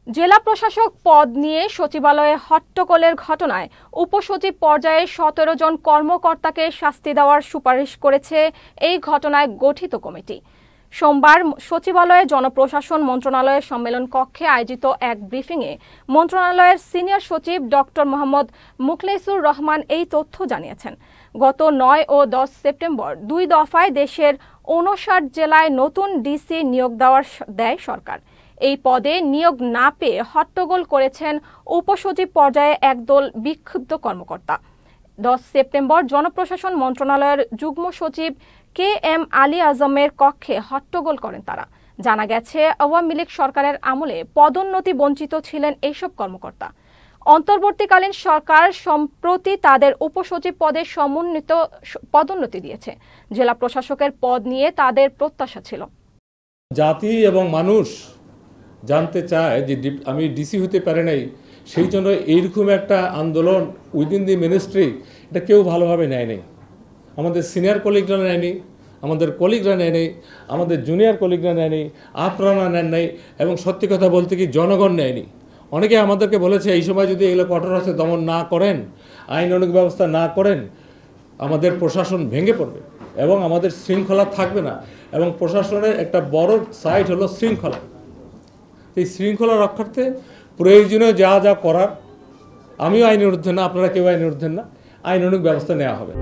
জেলা প্রশাসক পদ নিয়ে সচিবালয়ে হট্টগোলের ঘটনায় উপসচিব পর্যায়ে ১৭ জন কর্মকর্তাকে শাস্তি দেওয়ার সুপারিশ করেছে এই ঘটনায় গঠিত কমিটি। সোমবার সচিবালয়ে জনপ্রশাসন মন্ত্রণালয়ের সম্মেলন কক্ষে আয়োজিত এক ব্রিফিংয়ে মন্ত্রণালয়ের সিনিয়র সচিব ডক্টর মোহাম্মদ মুখলেসুর রহমান এই তথ্য জানিয়েছেন। গত ৯ ও ১০ সেপ্টেম্বর ২ দফায় দেশের ৫৯ জেলায় নতুন ডিসি নিয়োগ দেয় সরকার। এই পদে নিয়োগ না পেয়ে হট্টগোল করেছেন উপসচিব পর্যায়ে একদল বিক্ষুব্ধ কর্মকর্তা। ১০ সেপ্টেম্বর জনপ্রশাসন মন্ত্রণালয়ের যুগ্ম সচিব KM আলী আজমের কক্ষে হট্টগোল করেন তারা। জানা গেছে, আওয়ামী লীগ সরকারের আমলে পদোন্নতি বঞ্চিত ছিলেন এইসব কর্মকর্তা। অন্তর্বর্তীকালীন সরকার সম্প্রতি তাদের উপসচিব পদে সমন্বিত পদোন্নতি দিয়েছে। জেলা প্রশাসকের পদ নিয়ে তাদের প্রত্যাশা ছিল। জাতি এবং মানুষ জানতে চায় যে আমি ডিসি হতে পারি নাই, সেই জন্য এইরকম একটা আন্দোলন উইদিন দি মিনিস্ট্রি এটা কেউ ভালোভাবে নেয় নাই। আমাদের সিনিয়র কলিগরা নেয়নি, আমাদের কলিগরা নেয় নেই, আমাদের জুনিয়র কলিগরা নেয় নেই, আপনারা নেন নাই, এবং সত্যি কথা বলতে কি জনগণ নেয়নি। অনেকে আমাদেরকে বলেছে এই সময় যদি এগুলো কঠোর হস্তে দমন না করেন, আইনানুগ ব্যবস্থা না করেন, আমাদের প্রশাসন ভেঙে পড়বে এবং আমাদের শৃঙ্খলা থাকবে না। এবং প্রশাসনের একটা বড় সাইট হলো শৃঙ্খলা। এই শৃঙ্খলা রক্ষার্থে প্রয়োজনীয় যা যা করার, আমিও আইনের ঊর্ধ্বে না, আপনারা কেউ আইনের ঊর্ধ্বে না, আইনানুগ ব্যবস্থা নেওয়া হবে।